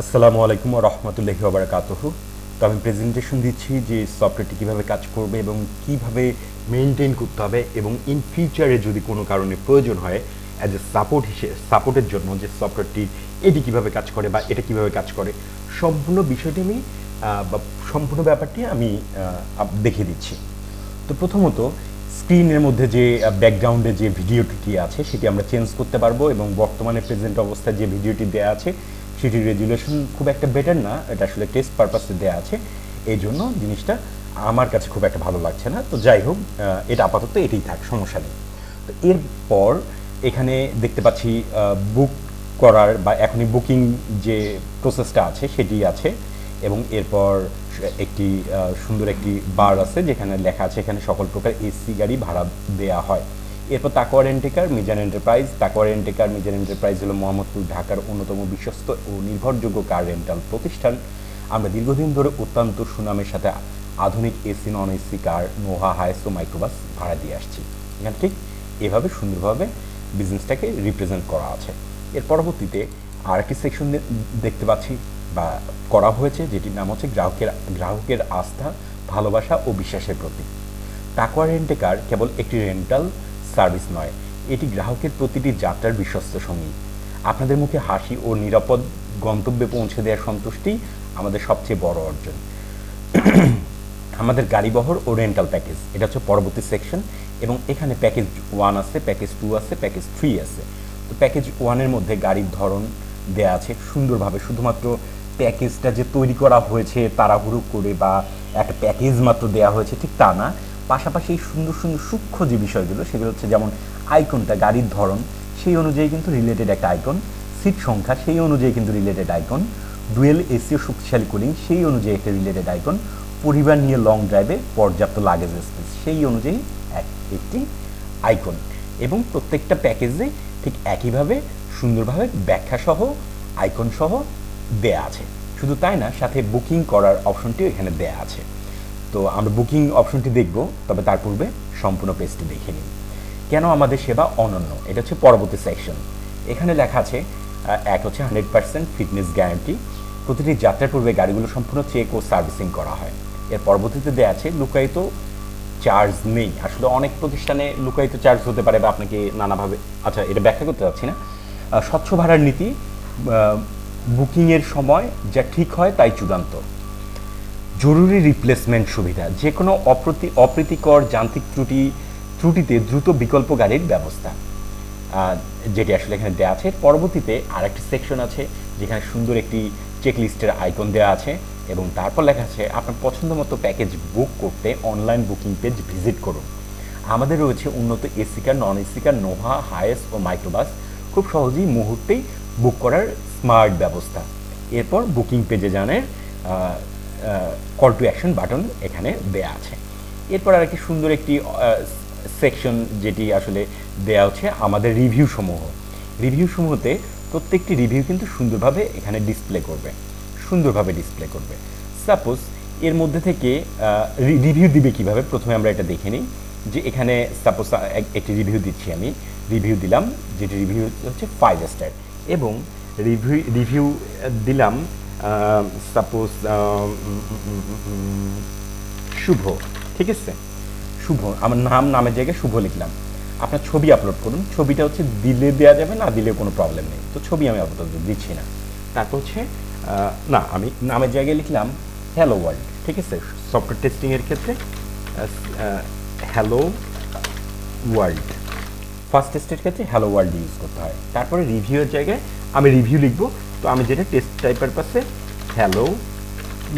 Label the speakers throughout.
Speaker 1: আসসালামু আলাইকুম ওয়া রাহমাতুল্লাহি ওয়া বারাকাতুহু। তো আমি প্রেজেন্টেশন দিচ্ছি যে সফটওয়্যারটি কীভাবে কাজ করবে এবং কিভাবে মেইনটেইন করতে হবে, এবং ইন ফিউচারে যদি কোনো কারণে প্রয়োজন হয় অ্যাজ এ সাপোর্টের জন্য যে সফটওয়্যারটি এটি কীভাবে কাজ করে বা এটা কীভাবে কাজ করে, সম্পূর্ণ বিষয়টি আমি বা সম্পূর্ণ ব্যাপারটি আমি দেখিয়ে দিচ্ছি। তো প্রথমত স্ক্রিনের মধ্যে যে ব্যাকগ্রাউন্ডে যে ভিডিওটি আছে সেটি আমরা চেঞ্জ করতে পারবো, এবং বর্তমানে প্রেজেন্ট অবস্থায় যে ভিডিওটি দেওয়া আছে সেটির রেজুলেশন খুব একটা বেটার না, এটা আসলে টেস্ট পারপাসে দেওয়া আছে, এই জন্য জিনিসটা আমার কাছে খুব একটা ভালো লাগছে না। তো যাই হোক, এটা আপাতত এটাই থাক, সমস্যা নেই। তো এরপর এখানে দেখতে পাচ্ছি বুক করার বা এখনই বুকিং যে প্রসেসটা আছে সেটি আছে, এবং এরপর একটি সুন্দর একটি বার আছে যেখানে লেখা আছে এখানে সকল প্রকার এসি গাড়ি ভাড়া দেওয়া হয়। এরপর তাকওয়া রেন্টেকার মিজান এন্টারপ্রাইজ। তাকওয়া রেন্টেকার মিজান এন্টারপ্রাইজ হলো মোহাম্মদপুর ঢাকার অন্যতম বিশ্বস্ত ও নির্ভরযোগ্য কার রেন্টাল প্রতিষ্ঠান। আমরা দীর্ঘদিন ধরে অত্যন্ত সুনামের সাথে আধুনিক এসি নন এসি কার, নোহা, হায়েস ও মাইক্রোবাস ভাড়া দিয়ে আসছি। এখানে ঠিক এভাবে সুন্দরভাবে বিজনেসটাকে রিপ্রেজেন্ট করা আছে। এর পরবর্তীতে আরেকটি সেকশন দেখতে পাচ্ছি বা করা হয়েছে, যেটির নাম হচ্ছে গ্রাহকের আস্থা, ভালোবাসা ও বিশ্বাসের প্রতীক। তাকওয়া রেন্টেকার কেবল একটি রেন্টাল সার্ভিস নয়, এটি গ্রাহকের প্রতিটি যাত্রার বিশ্বস্ত সঙ্গী। আপনাদের মুখে হাসি ও নিরাপদ গন্তব্যে পৌঁছে দেওয়ার সন্তুষ্টি আমাদের সবচেয়ে বড় অর্জন। আমাদের গাড়িবহর ও রেন্টাল প্যাকেজ, এটা হচ্ছে পরবর্তী সেকশন, এবং এখানে প্যাকেজ 1 আছে, প্যাকেজ 2 আছে, প্যাকেজ 3 আছে। তো প্যাকেজ 1-এর মধ্যে গাড়ির ধরন দেয়া আছে সুন্দরভাবে, শুধুমাত্র প্যাকেজটা যে তৈরি করা হয়েছে তাড়াহুড়ো করে বা একটা প্যাকেজ মাত্র দেওয়া হয়েছে ঠিক তা না, পাশাপাশি এই সুন্দর সুন্দর সূক্ষ্ম যে বিষয়গুলো সেগুলো হচ্ছে যেমন আইকনটা, গাড়ির ধরন সেই অনুযায়ী কিন্তু রিলেটেড একটা আইকন, সিট সংখ্যা সেই অনুযায়ী কিন্তু রিলেটেড আইকন, ডুয়েল এসি ও শক্তিশালী কুলিং সেই অনুযায়ী একটা রিলেটেড আইকন, পরিবার নিয়ে লং ড্রাইভে পর্যাপ্ত লাগেজ স্পেস সেই অনুযায়ী একটি আইকন, এবং প্রত্যেকটা প্যাকেজে ঠিক একইভাবে সুন্দরভাবে ব্যাখ্যাসহ আইকনসহ দেয়া আছে। শুধু তাই না, সাথে বুকিং করার অপশনটিও এখানে দেয়া আছে। তো আমরা বুকিং অপশনটি দেখব, তবে তার পূর্বে সম্পূর্ণ পেজটি দেখে নিই। কেন আমাদের সেবা অনন্য, এটা হচ্ছে পরবর্তী সেকশন। এখানে লেখা আছে এক হচ্ছে 100% ফিটনেস গ্যারান্টি। প্রতিটি যাত্রার পূর্বে গাড়িগুলো সম্পূর্ণ চেক ও সার্ভিসিং করা হয়। এর পরবর্তীতে দেওয়া আছে লুকায়িত চার্জ নেই। আসলে অনেক প্রতিষ্ঠানে লুকায়িত চার্জ হতে পারে বা আপনাকে নানাভাবে, আচ্ছা এটা ব্যাখ্যা করতে চাচ্ছি না। স্বচ্ছ ভাড়ার নীতি, বুকিংয়ের সময় যা ঠিক হয় তাই চূড়ান্ত। জরুরি রিপ্লেসমেন্ট সুবিধা, যে কোনো অপ্রীতিকর যান্ত্রিক ত্রুটিতে দ্রুত বিকল্প গাড়ির ব্যবস্থা, যেটি আসলে এখানে দেওয়া আছে। পরবর্তীতে আরেকটি সেকশন আছে যেখানে সুন্দর একটি চেকলিস্টের আইকন দেওয়া আছে, এবং তারপর লেখা আছে আপনার পছন্দ মতো প্যাকেজ বুক করতে অনলাইন বুকিং পেজ ভিজিট করুন। আমাদের রয়েছে উন্নত এসি কার, নন এসি কার, নোভা, হায়েস ও মাইক্রোবাস, খুব সহজেই মুহূর্তেই বুক করার স্মার্ট ব্যবস্থা। এরপর বুকিং পেজে জানের কল টু অ্যাকশন বাটন এখানে দেয়া আছে। এরপর আর একটি সুন্দর একটি সেকশন যেটি আসলে দেয়া হচ্ছে আমাদের রিভিউ সমূহতে প্রত্যেকটি রিভিউ কিন্তু সুন্দরভাবে এখানে ডিসপ্লে করবে। সাপোজ এর মধ্যে থেকে রিভিউ দিবে কিভাবে, প্রথমে আমরা এটা দেখে নিই। যে এখানে সাপোজ একটি রিভিউ দিচ্ছি, আমি রিভিউ দিলাম, যেটি রিভিউ হচ্ছে 5 স্টার, এবং রিভিউ দিলাম সাপোজ শুভ, ঠিক আছে, শুভ, আমার নামের জায়গায় শুভ লিখলাম। আপনার ছবি আপলোড করুন, ছবিটা হচ্ছে দিলে দেওয়া যাবে, না দিলে কোনো প্রবলেম নেই, তো ছবি আমি আপাতত দিচ্ছি না। তারপর হচ্ছে না, আমি নামের জায়গায় লিখলাম হ্যালো ওয়ার্ল্ড, ঠিক আছে, সফটওয়্যার টেস্টিংয়ের ক্ষেত্রে হ্যালো ওয়ার্ল্ড, ফার্স্ট টেস্টের ক্ষেত্রে হ্যালো ওয়ার্ল্ড ইউজ করতে হয়। তারপরে রিভিউয়ের জায়গায় আমি রিভিউ লিখবো, তো আমি যেটা টেস্ট টাইপের পাশে হ্যালো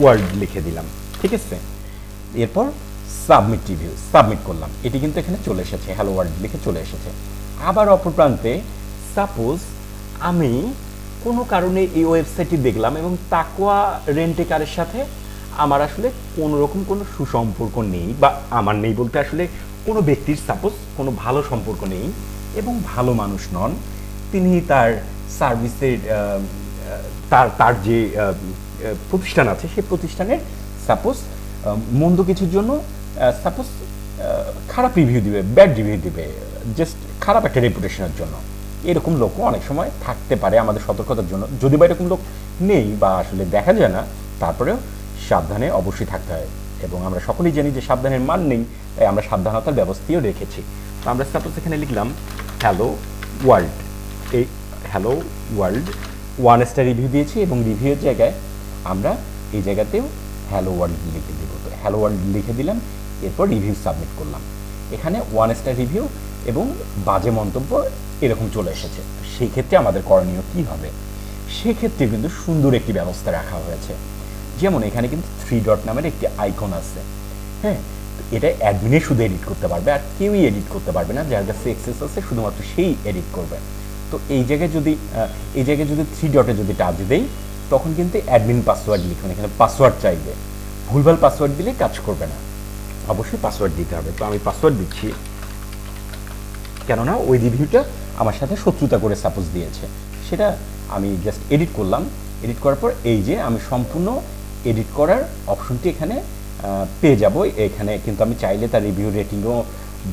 Speaker 1: ওয়ার্ল্ড লিখে দিলাম, ঠিক আছে। এরপর সাবমিট করলাম, এটি কিন্তু এখানে চলে এসেছে, হ্যালো ওয়ার্ল্ড লিখে চলে এসেছে। আবার অপর প্রান্তে সাপোজ আমি কোনো কারণে এই ওয়েবসাইটটি দেখলাম এবং তাকওয়া রেন্টেকারের সাথে আমার আসলে কোনো রকম কোনো সুসম্পর্ক নেই, বা আমার নেই বলতে আসলে কোনো ব্যক্তির সাপোজ কোনো ভালো সম্পর্ক নেই এবং ভালো মানুষ নন, তিনি তার সার্ভিসের তার যে প্রতিষ্ঠান আছে সেই প্রতিষ্ঠানের সাপোজ মন্দ কিছুর জন্য সাপোজ খারাপ রিভিউ দিবে, ব্যাড রিভিউ দিবে, জাস্ট খারাপ একটা রেপুটেশনের জন্য, এরকম লোকও অনেক সময় থাকতে পারে আমাদের সতর্কতার জন্য। যদি বা এরকম লোক নেই বা আসলে দেখা যায় না, তারপরেও সাবধানে অবশ্যই থাকতে হয়। এবং আমরা সকলেই জানি যে সাবধানের মান নেই, তাই আমরা সাবধানতার ব্যবস্থাও রেখেছি। তো আমরা সাপোজ এখানে লিখলাম হ্যালো ওয়ার্ল্ড। এই হ্যালো ওয়ার্ল্ড 1 স্টার রিভিউ দিয়েছি এবং রিভিউয়ের জায়গায় আমরা এই জায়গাতেও হ্যালো ওয়ার্ল্ড লিখে দেবো। তো হ্যালো ওয়ার্ল্ড লিখে দিলাম, এরপর রিভিউ সাবমিট করলাম। এখানে 1 স্টার রিভিউ এবং বাজে মন্তব্য এরকম চলে এসেছে। তো সেই ক্ষেত্রে আমাদের করণীয় কী হবে? সেক্ষেত্রে কিন্তু সুন্দর একটি ব্যবস্থা রাখা হয়েছে। যেমন এখানে কিন্তু 3 ডট নামের একটি আইকন আছে। হ্যাঁ, তো এটা অ্যাডমিনে শুধু এডিট করতে পারবে, আর কেউই এডিট করতে পারবে না। যার কাছে অ্যাক্সেস আছে শুধুমাত্র সেই এডিট করবে। তো এই জায়গায় যদি 3 ডটে যদি টাচ দেই, তখন কিন্তু অ্যাডমিন পাসওয়ার্ড লিখুন। এখানে পাসওয়ার্ড চাইবে, ভুলভাল পাসওয়ার্ড দিলে কাজ করবে না, অবশ্যই পাসওয়ার্ড দিতে হবে। তো আমি পাসওয়ার্ড দিচ্ছি, কেননা ওই রিভিউটা আমার সাথে শত্রুতা করে সাপোজ দিয়েছে। সেটা আমি জাস্ট এডিট করলাম। এডিট করার পর এই যে আমি সম্পূর্ণ এডিট করার অপশনটি এখানে পেয়ে যাব। এখানে কিন্তু আমি চাইলে তার রিভিউ রেটিংও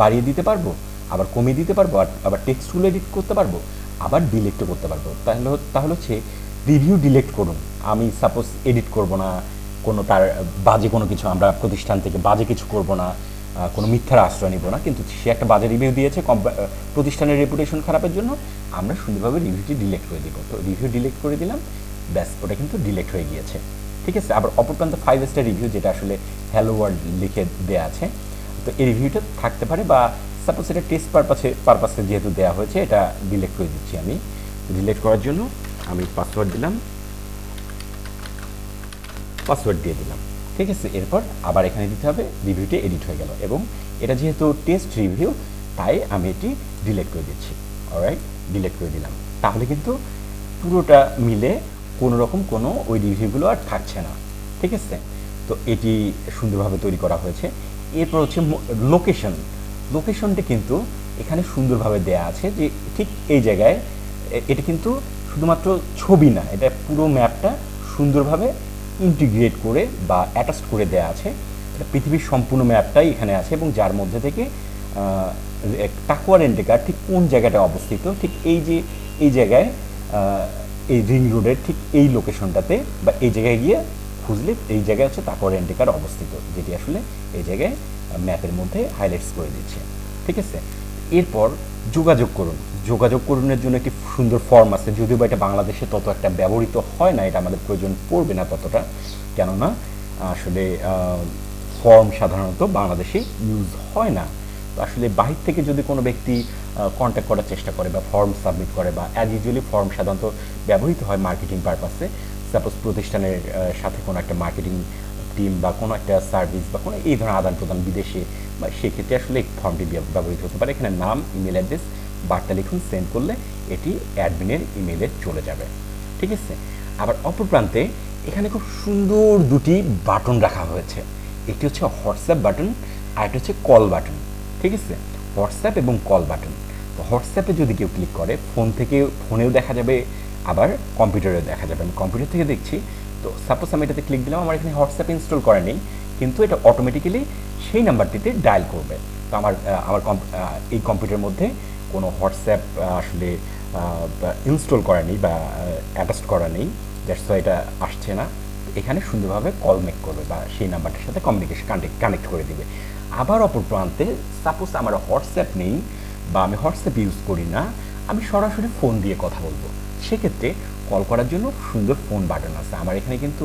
Speaker 1: বাড়িয়ে দিতে পারবো, আবার কমিয়ে দিতে পারবো, আবার টেক্সটগুলো এডিট করতে পারবো, আবার ডিলেক্টও করতে পারবো। তাহলে হচ্ছে রিভিউ ডিলেক্ট করুন। আমি সাপোজ এডিট করব না, কোনো তার বাজে কোনো কিছু, আমরা প্রতিষ্ঠান থেকে বাজে কিছু করব না, কোনো মিথ্যার আশ্রয় নিব না। কিন্তু সে একটা বাজে রিভিউ দিয়েছে প্রতিষ্ঠানের রেপুটেশন খারাপের জন্য, আমরা সুন্দরভাবে রিভিউটি ডিলেক্ট করে দিব। তো রিভিউ ডিলেক্ট করে দিলাম, ব্যাস ওটা কিন্তু ডিলেক্ট হয়ে গিয়েছে। ঠিক আছে। আবার অপর প্রান্তে 5 স্টার রিভিউ, যেটা আসলে হ্যালো ওয়ার্ল্ড লিখে দেওয়া আছে, তো এই রিভিউটা থাকতে পারে, বা সাপোজ এটা টেস্ট পারপাসে যেহেতু দেওয়া হয়েছে, এটা ডিলেক্ট করে দিচ্ছি। আমি ডিলেক্ট করার জন্য আমি পাসওয়ার্ড দিয়ে দিলাম। ঠিক আছে। এরপর আবার এখানে দিতে হবে, রিভিউটি এডিট হয়ে গেল। এবং এটা যেহেতু টেস্ট রিভিউ, তাই আমি এটি ডিলেক্ট করে দিচ্ছি। অলরাইট, ডিলেক্ট করে দিলাম। তাহলে কিন্তু পুরোটা মিলে কোনো ওই রিভিউগুলো আর থাকছে না। ঠিক আছে। তো এটি সুন্দরভাবে তৈরি করা হয়েছে। এরপর হচ্ছে লোকেশনটা কিন্তু এখানে সুন্দরভাবে দেয়া আছে, যে ঠিক এই জায়গায় এটা কিন্তু শুধুমাত্র ছবি না, এটা পুরো ম্যাপটা সুন্দরভাবে ইন্টিগ্রেট করে বা অ্যাটাচ করে দেওয়া আছে। এটা পৃথিবীর সম্পূর্ণ ম্যাপটাই এখানে আছে, এবং যার মধ্যে থেকে টাকুয়া রেন্টেকার ঠিক কোন জায়গাটা অবস্থিত, ঠিক এই জায়গায়, এই রিং রোডের ঠিক এই লোকেশনটাতে বা এই জায়গায় গিয়ে খুঁজলে এই জায়গায় হচ্ছে টাকুয়া রেন্টেকার অবস্থিত, যেটি আসলে এই জায়গায় ম্যাপের মধ্যে হাইলাইটস করে দিচ্ছে। ঠিক আছে। এরপর যোগাযোগ করুনের জন্য একটি সুন্দর ফর্ম আছে, যদিও বা এটা বাংলাদেশে তত একটা ব্যবহৃত হয় না, এটা আমাদের প্রয়োজন পড়বে না ততটা, কেননা আসলে ফর্ম সাধারণত বাংলাদেশে ইউজ হয় না। তো আসলে বাহির থেকে যদি কোনো ব্যক্তি কন্ট্যাক্ট করার চেষ্টা করে বা ফর্ম সাবমিট করে, বা অ্যাজ ইউজুয়ালি ফর্ম সাধারণত ব্যবহৃত হয় মার্কেটিং পারপাসে। সাপোজ প্রতিষ্ঠানের সাথে কোনো একটা মার্কেটিং টিম বা কোনো একটা সার্ভিস বা কোনো এই ধরনের আদান প্রদান বিদেশে, বা সেক্ষেত্রে আসলে এই ফর্মটি ব্যবহৃত হতে পারে। এখানে নাম, ইমেল অ্যাড্রেস, বার্তা লিখুন, সেন্ড করলে এটি অ্যাডমিনের ইমেলে চলে যাবে। ঠিক আছে। আবার অপর প্রান্তে এখানে খুব সুন্দর দুটি বাটন রাখা হয়েছে। একটি হচ্ছে হোয়াটসঅ্যাপ বাটন, আর একটা হচ্ছে কল বাটন। ঠিক আছে। হোয়াটসঅ্যাপ এবং কল বাটন। তো হোয়াটসঅ্যাপে যদি কেউ ক্লিক করে, ফোনেও দেখা যাবে, আবার কম্পিউটারেও দেখা যাবে। আমি কম্পিউটার থেকে দেখছি। তো সাপোজ আমি এটাতে ক্লিক দিলাম, আমার এখানে হোয়াটসঅ্যাপ ইনস্টল করা নেই, কিন্তু এটা অটোমেটিক্যালি সেই নাম্বারটিতে ডায়াল করবে। তো আমার এই কম্পিউটারের মধ্যে কোনো হোয়াটসঅ্যাপ আসলে ইনস্টল করা নেই বা অ্যাটাচ করা নেই, দ্যাটস ওয়াই এটা আসছে না। এখানে সুন্দরভাবে কল মেক করবে বা সেই নাম্বারটার সাথে কানেক্ট করে দিবে। আবার অপর প্রান্তে সাপোজ আমার হোয়াটসঅ্যাপ নেই বা আমি হোয়াটসঅ্যাপ ইউজ করি না, আমি সরাসরি ফোন দিয়ে কথা বলবো, সেক্ষেত্রে কল করার জন্য সুন্দর ফোন বাটন আছে। আমার এখানে কিন্তু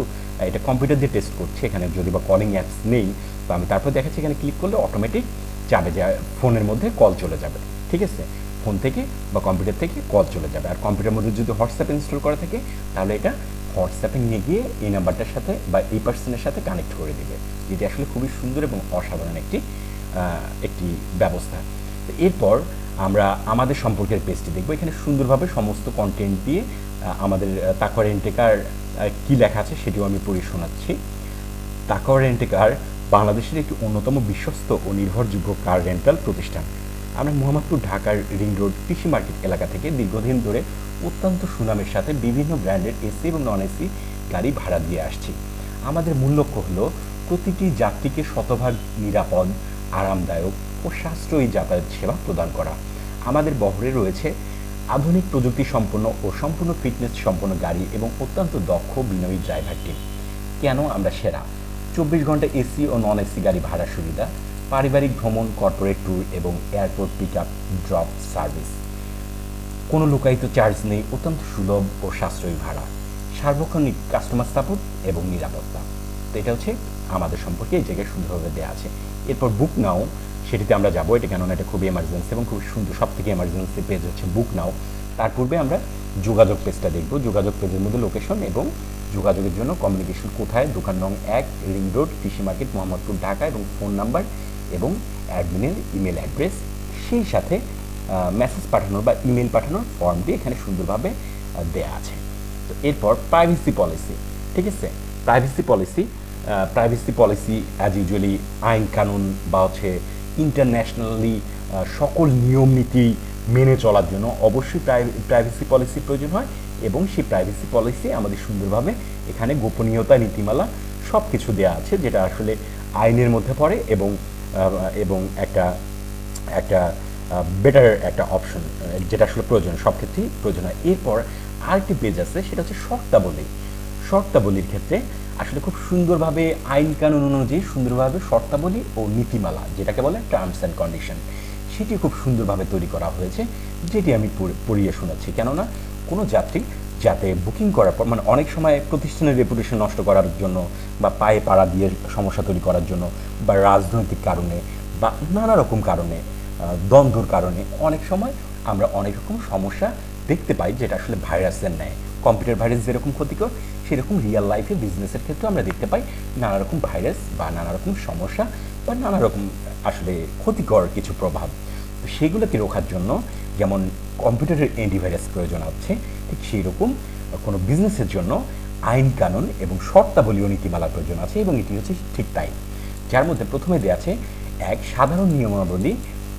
Speaker 1: এটা কম্পিউটার দিয়ে টেস্ট করছে, এখানে যদি বা কলিং অ্যাপস নেই, তো আমি তারপর দেখাচ্ছি এখানে ক্লিক করলে অটোমেটিক যাবে, যে ফোনের মধ্যে কল চলে যাবে। ঠিক আছে। ফোন থেকে বা কম্পিউটার থেকে কল চলে যাবে। আর কম্পিউটারের মধ্যে যদি হোয়াটসঅ্যাপ ইনস্টল করা থাকে, তাহলে এটা হোয়াটসঅ্যাপে নিয়ে গিয়ে এই নাম্বারটার সাথে বা এই পার্সনের সাথে কানেক্ট করে দিবে, যেটি আসলে খুবই সুন্দর এবং অসাধারণ একটি ব্যবস্থা। তো এরপর আমরা আমাদের সম্পর্কের পেজটি দেখব। এখানে সুন্দরভাবে সমস্ত কন্টেন্ট দিয়ে আমাদের তাকওয়া রেন্টেকার কী লেখা আছে সেটিও আমি পড়ে শোনাচ্ছি। তাকওয়া রেন্টেকার বাংলাদেশের একটি অন্যতম বিশ্বস্ত ও নির্ভরযোগ্য কার রেন্টাল প্রতিষ্ঠান। আমরা মোহাম্মদপুর ঢাকার রিং রোড কৃষি মার্কেট এলাকা থেকে দীর্ঘদিন ধরে অত্যন্ত সুনামের সাথে বিভিন্ন ব্র্যান্ডের এসি এবং নন এসি গাড়ি ভাড়া দিয়ে আসছি। আমাদের মূল লক্ষ্য হলো প্রতিটি যাত্রীকে শতভাগ নিরাপদ, আরামদায়ক ও সাশ্রয়ী যাতায়াত সেবা প্রদান করা। আমাদের বহরে রয়েছে আধুনিক প্রযুক্তি সম্পন্ন ও সম্পূর্ণ ফিটনেস সম্পন্ন গাড়ি এবং অত্যন্ত দক্ষ বিনয়ী ড্রাইভার টিম। কেন আমরা সেরা? 24 ঘন্টা এসি ও নন এসি গাড়ি ভাড়ার সুবিধা, পারিবারিক ভ্রমণ, কর্পোরেট ট্যুর এবং airport pick up drop service. কোনো লুকায়িত চার্জ নেই, অত্যন্ত সুলভ ও সাশ্রয়ী ভাড়া, সার্বক্ষণিক কাস্টমার সাপোর্ট এবং নিরাপত্তা। তো এটা হচ্ছে আমাদের সম্পর্কে এই জায়গায় সুন্দরভাবে দেওয়া আছে। এরপর বুক নাও, সেটিতে আমরা যাবো। এটা কেননা এটা খুবই এমার্জেন্সি এবং খুব সুন্দর, সব থেকে এমার্জেন্সি পেজ হচ্ছে বুক নাও। তার পূর্বে আমরা যোগাযোগ পেজটা দেখব। যোগাযোগ পেজের মধ্যে লোকেশন এবং যোগাযোগের জন্য কমিউনিকেশন কোথায়, দোকান নং 1, রিং রোড, কৃষি মার্কেট, মোহাম্মদপুর, ঢাকা, এবং ফোন নাম্বার এবং অ্যাডমিনের ইমেল অ্যাড্রেস, সেই সাথে মেসেজ পাঠানোর বা ইমেল পাঠানোর ফর্মটি এখানে সুন্দরভাবে দেয়া আছে। তো এরপর প্রাইভেসি পলিসি, ঠিক আছে। প্রাইভেসি পলিসি অ্যাজ ইউজুয়ালি আইন কানুন বা হচ্ছে ইন্টারন্যাশনালি সকল নিয়ম নীতি মেনে চলার জন্য অবশ্যই প্রাইভেসি পলিসির প্রয়োজন হয়, এবং সেই প্রাইভেসি পলিসি আমাদের সুন্দরভাবে এখানে গোপনীয়তা নীতিমালা সব কিছু দেওয়া আছে, যেটা আসলে আইনের মধ্যে পড়ে এবং এবং একটা একটা বেটার একটা অপশন, যেটা আসলে প্রয়োজন, সব ক্ষেত্রেই প্রয়োজন হয়। এরপর আরেকটি পেজ আছে, সেটা হচ্ছে শর্তাবলীর ক্ষেত্রে আসলে খুব সুন্দরভাবে আইন কানুন অনুযায়ী সুন্দরভাবে শর্তাবলী ও নীতিমালা, যেটাকে বলে টার্মস অ্যান্ড কন্ডিশন, সেটি খুব সুন্দরভাবে তৈরি করা হয়েছে, যেটি আমি পড়িয়ে শোনাচ্ছি। কেননা কোনো যাত্রী যাতে বুকিং করার পর, মানে অনেক সময় প্রতিষ্ঠানের রেপুটেশন নষ্ট করার জন্য বা পায়ে পাড়া দিয়ে সমস্যা তৈরি করার জন্য বা রাজনৈতিক কারণে বা নানা রকম কারণে, দ্বন্দ্বর কারণে অনেক সময় আমরা অনেক রকম সমস্যা দেখতে পাই, যেটা আসলে ভাইরাসের ন্যায়। কম্পিউটার ভাইরাস যেরকম ক্ষতিকর, সেরকম রিয়েল লাইফে বিজনেসের ক্ষেত্রে আমরা দেখতে পাই নানা রকম ভাইরাস বা নানা রকম সমস্যা বা নানা রকম আসলে ক্ষতিকর কিছু প্রভাব। তো সেগুলোকে রোখার জন্য যেমন কম্পিউটারের অ্যান্টিভাইরাস প্রয়োজন আছে, ঠিক সেই রকম কোনো বিজনেসের জন্য আইন কানুন এবং শর্তাবলী ও নীতিমালার প্রয়োজন আছে, এবং এটি হচ্ছে ঠিক তাই। যার মধ্যে প্রথমে দেওয়া আছে 1, সাধারণ নিয়মাবলী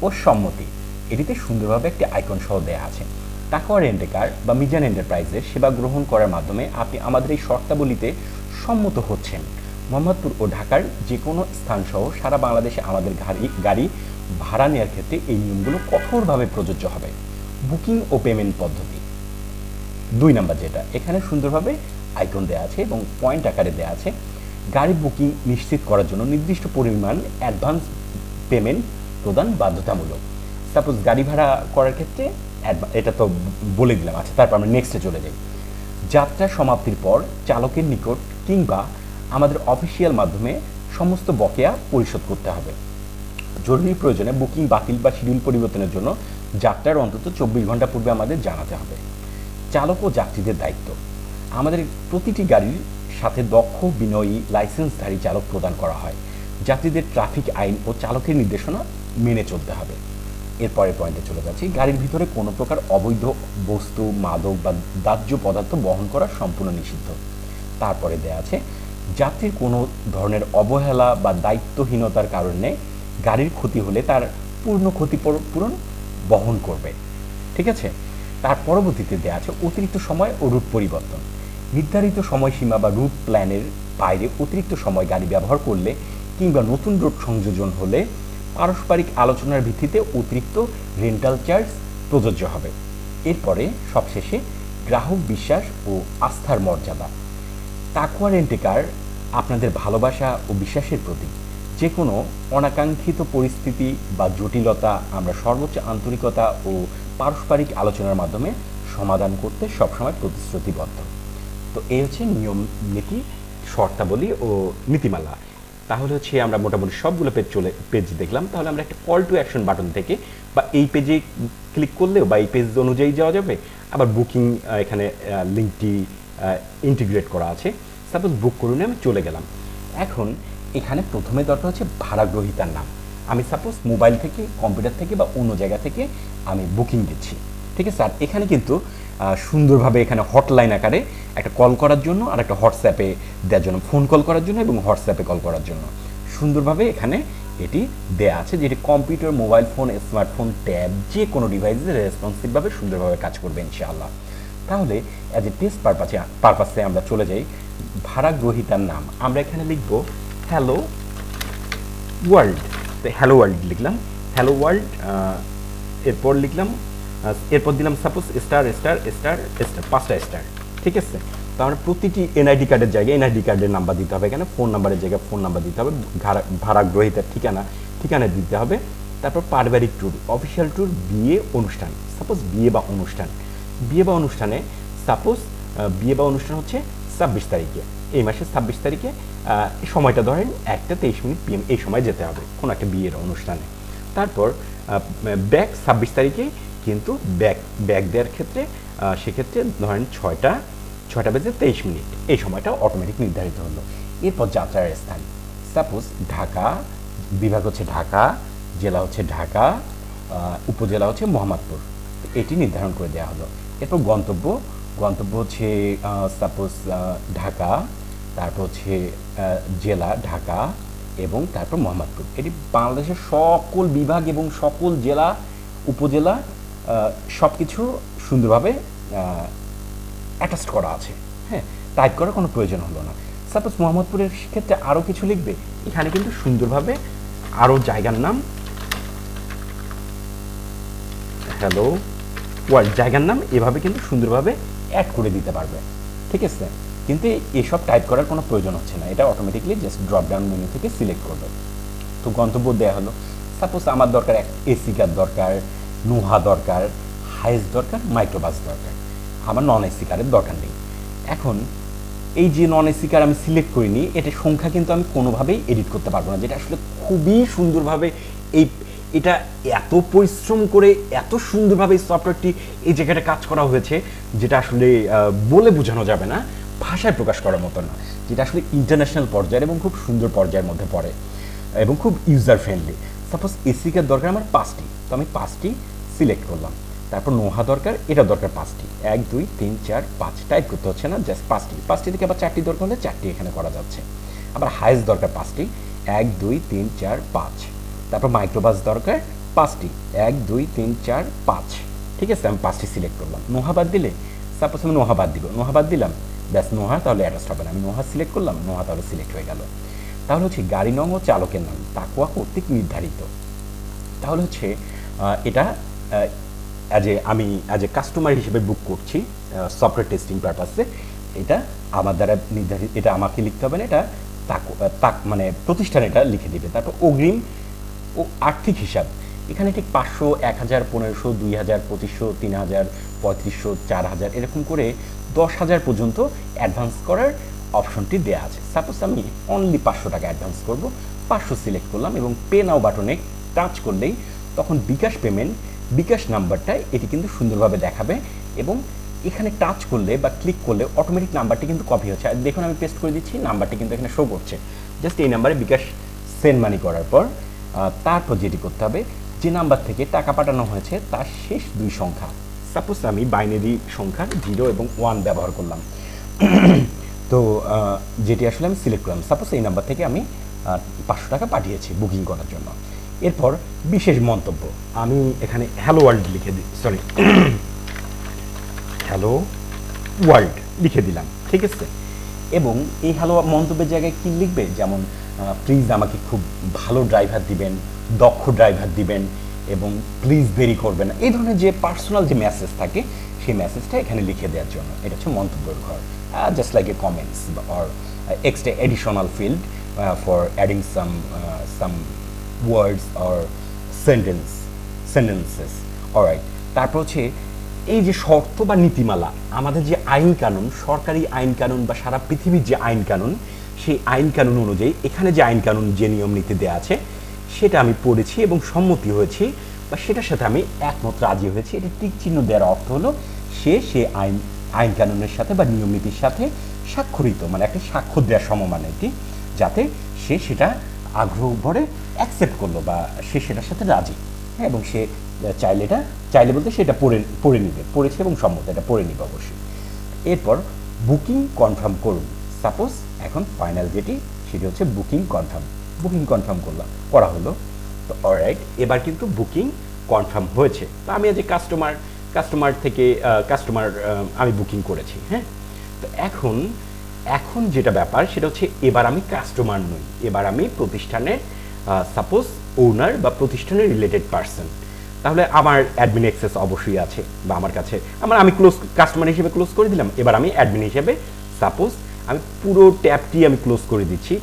Speaker 1: ও সম্মতি। এটিতে সুন্দরভাবে একটি আইকন সহ দেওয়া আছে। তাকওয়া রেন্ট কার বা মিজান এন্টারপ্রাইজের সেবা গ্রহণ করার মাধ্যমে আপনি আমাদের এই শর্তাবলীতে সম্মত হচ্ছেন। মোহাম্মদপুর ও ঢাকার যে কোনো স্থানসহ সারা বাংলাদেশে আমাদের গাড়ি ভাড়া নেওয়ার ক্ষেত্রে এই নিয়মগুলো কঠোরভাবে প্রযোজ্য হবে। বুকিং ও পেমেন্ট পদ্ধতি 2 নাম্বার, যেটা এখানে সুন্দরভাবে আইকন দেওয়া আছে এবং পয়েন্ট আকারে দেওয়া আছে। গাড়ি বুকিং নিশ্চিত করার জন্য নির্দিষ্ট পরিমাণ অ্যাডভান্স পেমেন্ট প্রদান বাধ্যতামূলক। সাপোজ গাড়ি ভাড়া করার ক্ষেত্রে এটা তো বলে দিলাম। আচ্ছা, তারপর আমরা নেক্সটে চলে যাই। যাত্রা সমাপ্তির পর চালকের নিকট কিংবা আমাদের অফিসিয়াল মাধ্যমে সমস্ত বকেয়া পরিশোধ করতে হবে। জরুরি প্রয়োজনে বুকিং বাতিল বা শিডিউল পরিবর্তনের জন্য যাত্রার অন্তত 24 ঘন্টা পূর্বে আমাদের জানাতে হবে। চালক ও যাত্রীদের দায়িত্ব, আমাদের প্রতিটি গাড়ির সাথে দক্ষ বিনয়ী লাইসেন্সধারী চালক প্রদান করা হয়। যাত্রীদের ট্রাফিক আইন ও চালকের নির্দেশনা মেনে চলতে হবে। এরপরের পয়েন্টে চলে যাচ্ছি। গাড়ির ভিতরে কোনো প্রকার অবৈধ বস্তু, মাদক বা দাহ্য পদার্থ বহন করা সম্পূর্ণ নিষিদ্ধ। তারপরে দেওয়া আছে যাত্রীর কোনো ধরনের অবহেলা বা দায়িত্বহীনতার কারণে গাড়ির ক্ষতি হলে তার পূর্ণ ক্ষতিপূরণ বহন করবে, ঠিক আছে। তার পরবর্তীতে দেওয়া আছে অতিরিক্ত সময় ও রুট পরিবর্তন। নির্ধারিত সময়সীমা বা রুট প্ল্যানের বাইরে অতিরিক্ত সময় গাড়ি ব্যবহার করলে কিংবা নতুন রুট সংযোজন হলে পারস্পরিক আলোচনার ভিত্তিতে অতিরিক্ত রেন্টাল চার্জ প্রযোজ্য হবে। এরপরে সবশেষে গ্রাহক বিশ্বাস ও আস্থার মর্যাদা। তাকওয়া রেন্ট কার আপনাদের ভালোবাসা ও বিশ্বাসের প্রতীক। যে কোনো অনাকাঙ্ক্ষিত পরিস্থিতি বা জটিলতা আমরা সর্বোচ্চ আন্তরিকতা ও পারস্পরিক আলোচনার মাধ্যমে সমাধান করতে সবসময় প্রতিশ্রুতিবদ্ধ। তো এই হচ্ছে নিয়ম নীতি, শর্তাবলী ও নীতিমালা। তাহলে হচ্ছে আমরা মোটামুটি সবগুলো পেজ দেখলাম। তাহলে আমরা একটা কল টু অ্যাকশন বাটন থেকে বা এই পেজে ক্লিক করলেও বা এই পেজ অনুযায়ী যাওয়া যাবে। আবার বুকিং এখানে লিঙ্কটি ইন্টিগ্রেট করা আছে। সাপোজ বুক করুন, আমি চলে গেলাম। এখন এখানে প্রথমে দরকার হচ্ছে ভাড়া গ্রহীতার নাম। আমি সাপোজ মোবাইল থেকে, কম্পিউটার থেকে বা অন্য জায়গা থেকে আমি বুকিং দিচ্ছি, ঠিক আছে। আর এখানে কিন্তু সুন্দরভাবে এখানে হটলাইন আকারে একটা কল করার জন্য আর একটা হোয়াটসঅ্যাপে দেওয়ার জন্য, ফোন কল করার জন্য এবং হোয়াটসঅ্যাপে কল করার জন্য সুন্দরভাবে এখানে এটি দেয়া আছে, যেটি computer, mobile phone, smartphone, tab যে কোনো ডিভাইসে রেসপন্সিভভাবে সুন্দরভাবে কাজ করবে ইনশাআল্লাহ। তাহলে অ্যাজ এ টেস্ট পারপাসে আমরা চলে যাই। ভাড়া গ্রহীতার নাম আমরা এখানে লিখব হ্যালো ওয়ার্ল্ড। তো হ্যালো ওয়ার্ল্ড লিখলাম, হ্যালো ওয়ার্ল্ড। এরপর লিখলাম এরপর দিলাম suppose star star star star, 5টা স্টার, ঠিক আছে। তো আমরা প্রতিটি এনআইডি কার্ডের জায়গায় এনআইডি কার্ডের নাম্বার দিতে হবে, এখানে ফোন নাম্বারের জায়গায় ফোন নাম্বার দিতে হবে, ভাড়া গ্রহীতার ঠিকানা দিতে হবে। তারপর পারিবারিক ট্যুর, অফিসিয়াল ট্যুর, বিয়ে অনুষ্ঠান, সাপোজ বিয়ে বা অনুষ্ঠানে সাপোজ বিয়ে বা অনুষ্ঠান হচ্ছে 26 তারিখে, এই মাসের 26 তারিখে, সময়টা ধরেন 1:23 PM, এই সময় যেতে হবে কোনো একটা বিয়ের অনুষ্ঠানে। তারপর ব্যাক 26 তারিখে, কিন্তু ব্যাক দেওয়ার ক্ষেত্রে সেক্ষেত্রে ধরেন 6:23, এই সময়টা অটোমেটিক নির্ধারিত হলো। এরপর যাত্রার স্থান, সাপোজ ঢাকা, বিভাগ হচ্ছে ঢাকা, জেলা হচ্ছে ঢাকা, উপজেলা হচ্ছে মোহাম্মদপুর, এটি নির্ধারণ করে দেওয়া হলো। এরপর গন্তব্য হচ্ছে সাপোজ ঢাকা, তারপর হচ্ছে জেলা ঢাকা এবং তারপর মোহাম্মদপুর। এটি বাংলাদেশের সকল বিভাগ এবং সকল জেলা উপজেলা সব কিছু সুন্দরভাবে অ্যাটাচড করা আছে, হ্যাঁ, টাইপ করার কোনো প্রয়োজন হলো না। সাপোজ মোহাম্মদপুরের ক্ষেত্রে আরও কিছু লিখবে, এখানে কিন্তু সুন্দরভাবে আরও জায়গার নাম, হ্যালো ওয়ার্ল্ড, জায়গার নাম এভাবে কিন্তু সুন্দরভাবে অ্যাড করে দিতে পারবে, ঠিক আছে। কিন্তু এসব টাইপ করার কোনো প্রয়োজন হচ্ছে না, এটা automatically just drop down menu থেকে সিলেক্ট করবে। তো গন্তব্য দেওয়া হলো, সাপোজ আমার দরকার এসি কার দরকার, নোহা দরকার, হাইস দরকার, মাইক্রোবাস দরকার, আমার নন এসি কারের দরকার নেই। এখন এই যে নন এসি কার আমি সিলেক্ট করিনি, এটা সংখ্যা কিন্তু আমি কোনোভাবেই এডিট করতে পারবো না, যেটা আসলে খুবই সুন্দরভাবে এটা এত পরিশ্রম করে এত সুন্দরভাবে এই সফটওয়্যারটি এই জায়গাটা কাজ করা হয়েছে, যেটা আসলে বলে বোঝানো যাবে না, ভাষায় প্রকাশ করার মতো না, যেটা আসলে ইন্টারন্যাশনাল পর্যায়ের এবং খুব সুন্দর পর্যায়ের মধ্যে পড়ে এবং খুব ইউজার ফ্রেন্ডলি। সাপোজ এসি কার দরকার আমার 5টি, তো আমি 5টি সিলেক্ট করলাম। তারপর নোহা দরকার, এটা দরকার 5টি, 1 2 3 4 5 টাইপ করতে হচ্ছে না, জাস্ট 5টি থেকে আবার 4টি দরকার হলে 4টি এখানে করা যাচ্ছে। আবার হাইস দরকার 5টি, 1 2 3 4 5। তারপর মাইক্রোবাস দরকার 5টি, 1 2 3 4 5, ঠিক আছে। আমি 5টি সিলেক্ট করলাম। নোহা বাদ দিলে, সাপোজ আমি নোহা বাদ দিলাম, ব্যাস নোহা তাহলে অ্যাটাচ হবে না, আমি নোহা সিলেক্ট করলাম, নোহা তাহলে সিলেক্ট হয়ে গেল। তাহলে হচ্ছে গাড়ি নং ও চালকের নাম তাকওয়া কর্তৃক নির্ধারিত। তাহলে হচ্ছে এটা অ্যাজ এ কাস্টমার হিসেবে বুক করছি সফটওয়্যার টেস্টিং পারপাসে, এটা আমার দ্বারা নির্ধারিত, এটা আমাকে লিখতে হবে না, এটা মানে প্রতিষ্ঠান এটা লিখে দিবে। তারপর অগ্রিম ও আর্থিক হিসাব, এখানে ঠিক 500, 1000, 1500, 2000, 2500, 3000, 3500, 4000 এরকম করে 10,000 পর্যন্ত অ্যাডভান্স করার অপশনটি দেওয়া আছে। সাপোজ আমি অনলি 500 টাকা অ্যাডভান্স করব, 500 সিলেক্ট করলাম এবং পে নাও বাটনে টাচ করলেই তখন বিকাশ নাম্বারটা এটি কিন্তু সুন্দরভাবে দেখাবে এবং এখানে টাচ করলে বা ক্লিক করলে অটোমেটিক নাম্বারটি কিন্তু কপি হচ্ছে। আর দেখুন আমি পেস্ট করে দিচ্ছি, নাম্বারটি কিন্তু এখানে শো করছে। জাস্ট এই নাম্বারে বিকাশ সেন্ড মানি করার পর তারপর যেটি করতে হবে, যে নাম্বার থেকে টাকা পাঠানো হয়েছে তার শেষ 2 সংখ্যা, সাপোজ আমি বাইনারি সংখ্যা 0 এবং 1 ব্যবহার করলাম, তো যেটি আসলে আমি সিলেক্ট করলাম, সাপোজ এই নাম্বার থেকে আমি 500 টাকা পাঠিয়েছি বুকিং করার জন্য। এরপর বিশেষ মন্তব্য, আমি এখানে হ্যালো ওয়ার্ল্ড হ্যালো ওয়ার্ল্ড লিখে দিলাম, ঠিক আছে। এবং এই হ্যালো মন্তব্যের জায়গায় কী লিখবে, যেমন প্লিজ আমাকে খুব ভালো ড্রাইভার দিবেন, দক্ষ ড্রাইভার দিবেন এবং প্লিজ দেরি করবেন না, এই ধরনের যে পার্সোনাল যে মেসেজ থাকে সেই মেসেজটা এখানে লিখে দেওয়ার জন্য এটা হচ্ছে মন্তব্যের ঘর, just like a comments or extra additional field for adding some words or sentences. Alright, তারপর হচ্ছে এই যে শর্ত বা নীতিমালা, আমাদের যে আইন কানুন, সরকারি আইন কানুন বা সারা পৃথিবীর যে আইন কানুন, সেই আইন কানুন অনুযায়ী এখানে যে আইন কানুন যে নিয়ম নীতি দেওয়া আছে সেটা আমি পড়েছি এবং সম্মতি হয়েছি বা সেটার সাথে আমি একমত রাজি হয়েছি। এটি টিক চিহ্ন দেওয়ার অর্থ হলো সে আইন কানুনের সাথে বা নিয়ম নীতির সাথে স্বাক্ষরিত, মানে একটা স্বাক্ষর দেওয়ার সমমান এটি, যাতে সে সেটা আগ্রহ ভরে অ্যাকসেপ্ট করলো বা সে সেটার সাথে রাজি, হ্যাঁ, এবং সে চাইলে বলতে সেটা পড়ে নিবে, পড়েছে এবং সম্মত, এটা পড়ে নিবে অবশ্যই। এরপর বুকিং কনফার্ম করুন, সাপোজ এখন ফাইনাল যেটি সেটি হচ্ছে বুকিং কনফার্ম করা হলো। তো অলরাইট, এবার কিন্তু বুকিং কনফার্ম হয়েছে। তো আমি আজ কাস্টমার আমি বুকিং করেছি, হ্যাঁ। তো এখন যেটা ব্যাপার সেটা হচ্ছে এবার আমি কাস্টমার নই, এবার আমি প্রতিষ্ঠানের সাপোজ ওনার বা প্রতিষ্ঠানের রিলেটেড পার্সন। তাহলে আমার অ্যাডমিন অ্যাক্সেস অবশ্যই আছে, বা আমার কাছে আমি কাস্টমার হিসেবে ক্লোজ করে দিলাম। এবার আমি অ্যাডমিন হিসেবে সাপোজ আমি পুরো ট্যাবটি আমি ক্লোজ করে দিচ্ছি,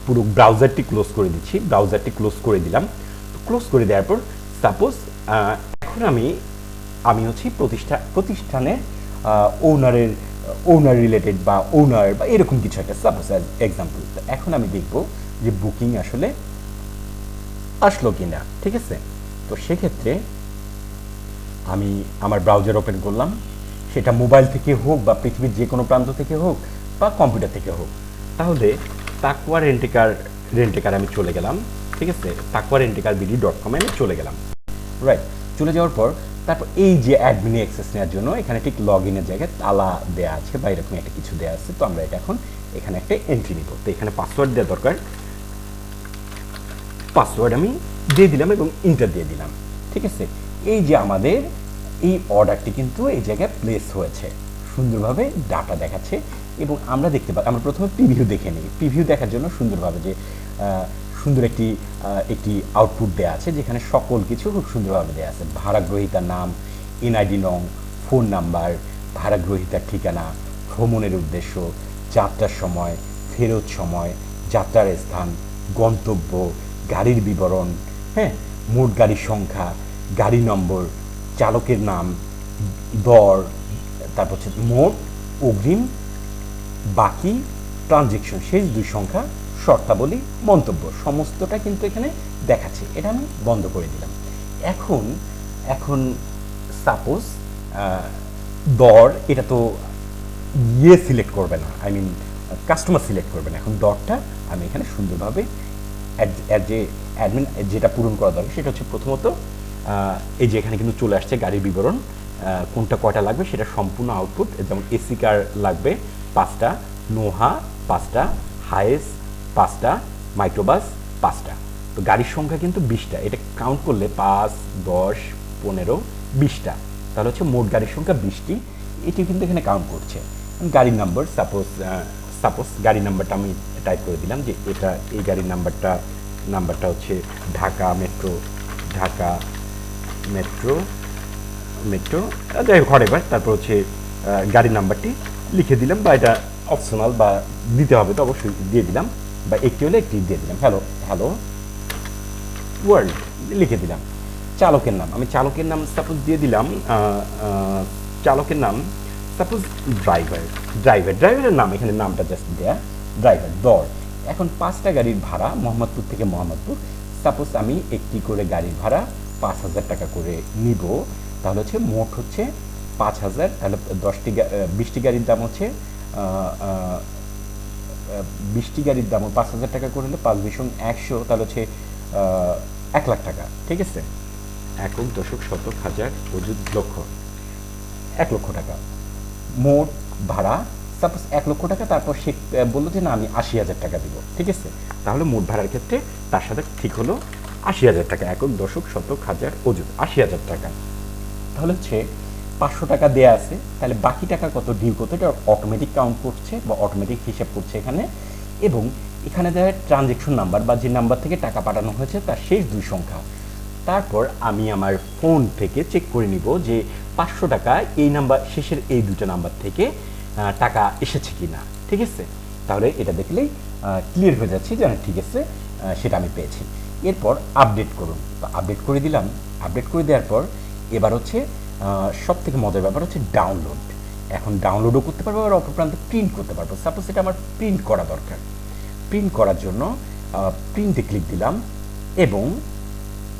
Speaker 1: পুরো ব্রাউজারটি ক্লোজ করে দিচ্ছি, ব্রাউজারটি ক্লোজ করে দিলাম। ক্লোজ করে দেওয়ার পর সাপোজ এখন আমি হচ্ছি প্রতিষ্ঠানের ওনার রিলেটেড বা ওনার বা এরকম কিছু একটা, সাপোজ অ্যাজ এক্সাম্পল। এখন আমি দেখব যে বুকিং আসলে আসলো কিনা, ঠিক আছে। তো সেক্ষেত্রে আমি আমার ব্রাউজার ওপেন করলাম, সেটা মোবাইল থেকে হোক বা পৃথিবীর যে কোনো প্রান্ত থেকে হোক বা কম্পিউটার থেকে হোক। তাহলে তাকওয়া রেন্টেকার আমি চলে গেলাম, ঠিক আছে, takwaarentecarBD.com আমি চলে গেলাম। রাইট, চলে যাওয়ার পর তারপর এই যে অ্যাডমিন অ্যাক্সেস নেওয়ার জন্য এখানে ঠিক লগ ইনের জায়গায় তালা দেওয়া আছে বা এরকম একটা কিছু দেওয়া আছে। তো আমরা এটা এখন এখানে একটা এন্ট্রি নিব। তো এখানে পাসওয়ার্ড দেওয়া দরকার, পাসওয়ার্ড আমি দিয়ে দিলাম এবং ইন্টার দিয়ে দিলাম, ঠিক আছে। এই যে আমাদের এই অর্ডারটি কিন্তু এই জায়গায় প্লেস হয়েছে, সুন্দরভাবে ডাটা দেখাচ্ছে। এবং আমরা দেখতে পাই, আমরা প্রথমে প্রিভিউ দেখে নিই। প্রিভিউ দেখার জন্য সুন্দরভাবে যে সুন্দর একটি আউটপুট দেওয়া আছে, যেখানে সকল কিছু খুব সুন্দরভাবে দেওয়া আছে। ভাড়াগ্রহীতার নাম, এনআইডি নং, ফোন নাম্বার, ভাড়াগ্রহীতার ঠিকানা, ভ্রমণের উদ্দেশ্য, যাত্রার সময়, ফেরত সময়, যাত্রার স্থান, গন্তব্য, গাড়ির বিবরণ, হ্যাঁ, মোট গাড়ির সংখ্যা, গাড়ি নম্বর, চালকের নাম, দর, তারপর হচ্ছে মোট, অগ্রিম, বাকি, ট্রানজেকশন, শেষ দুই সংখ্যা, শর্তাবলী, মন্তব্য, সমস্তটা কিন্তু এখানে দেখাচ্ছে। এটা আমি বন্ধ করে দিলাম। এখন সাপোজ দর, এটা তো সিলেক্ট করবে না, কাস্টমার সিলেক্ট করবে না। এখন দরটা আমি এখানে সুন্দরভাবে যে অ্যাডমিন যেটা পূরণ করা দরকার সেটা হচ্ছে প্রথমত এই যে এখানে কিন্তু চলে আসছে গাড়ির বিবরণ, কোনটা কয়টা লাগবে সেটা সম্পূর্ণ আউটপুট। যেমন এসি কার লাগবে 5টা, নোহা 5টা, হায়েস 5টা, মাইক্রোবাস 5টা। তো গাড়ির সংখ্যা কিন্তু 20টা, এটা কাউন্ট করলে 5, 10, 15, 20টা, তাহলে হচ্ছে মোট গাড়ির সংখ্যা 20টি। এটি কিন্তু এখানে কাউন্ট করছে। গাড়ির নাম্বার, সাপোজ গাড়ির নাম্বারটা আমি টাইপ করে দিলাম যে এটা এই গাড়ির নাম্বারটা হচ্ছে ঢাকা মেট্রো যাই হোক হরেবার। তারপর হচ্ছে গাড়ির নাম্বারটি লিখে দিলাম, বা এটা অপশনাল বা দিতে হবে তো অবশ্যই দিয়ে দিলাম, বা একটি হলে একটি দিয়ে দিলাম, হ্যালো ওয়ার্ল্ড লিখে দিলাম। চালকের নাম, আমি চালকের নাম সাপোজ দিয়ে দিলাম, চালকের নাম সাপোজ ড্রাইভারের নাম, এখানে নামটা জাস্ট দেয়া, ড্রাইভার। দর, এখন 5টা গাড়ির ভাড়া মোহাম্মদপুর থেকে মোহাম্মদপুর, সাপোজ আমি একটি করে গাড়ির ভাড়া 5,000 টাকা করে নিব, তাহলে হচ্ছে মোট হচ্ছে 5,000, তাহলে 20টি গাড়ির দাম হচ্ছে 20টি গাড়ির দাম 5,000 টাকা করে হলে 5×100, তাহলে হচ্ছে 1 লাখ টাকা, ঠিক আছে। একক, দশক, শতক, হাজার, অযুত, লক্ষ, 1 লক্ষ টাকা মোট ভাড়া। সাপোজ 1 লক্ষ টাকা, তারপর সে বললো যে না আমি 80,000 টাকা দিব, ঠিক আছে। তাহলে মোট ভাড়ার ক্ষেত্রে তার সাথে ঠিক হলো 80,000 টাকা, একক, দশক, শতক, হাজার, অযুত, 80,000 টাকা। তাহলে হচ্ছে 500 টাকা দেয়া আছে, তাহলে বাকি টাকা কত ডিউ কত, এটা অটোমেটিক কাউন্ট করছে বা অটোমেটিক হিসাব করছে এখানে। এবং এখানে দেওয়া ট্রানজেকশন নাম্বার বা যে নাম্বার থেকে টাকা পাঠানো হয়েছে তার শেষ দুই সংখ্যা। তারপর আমি আমার ফোন থেকে চেক করে নিব যে 500 টাকা এই নাম্বার শেষের এই দুটো নাম্বার থেকে টাকা এসেছে কি না, ঠিক আছে। তাহলে এটা দেখলেই ক্লিয়ার হয়ে যাচ্ছে যে ঠিক আছে, সেটা আমি পেয়েছি। এরপর আপডেট করুন, তো আপডেট করে দিলাম। আপডেট করে দেওয়ার পর এবার হচ্ছে সব থেকে মজার ব্যাপার হচ্ছে ডাউনলোড। এখন ডাউনলোডও করতে পারবো আর অপর প্রান্তে প্রিন্ট করতে পারবো। সাপোজ এটা আমার প্রিন্ট করা দরকার, প্রিন্ট করার জন্য প্রিন্টে ক্লিক দিলাম এবং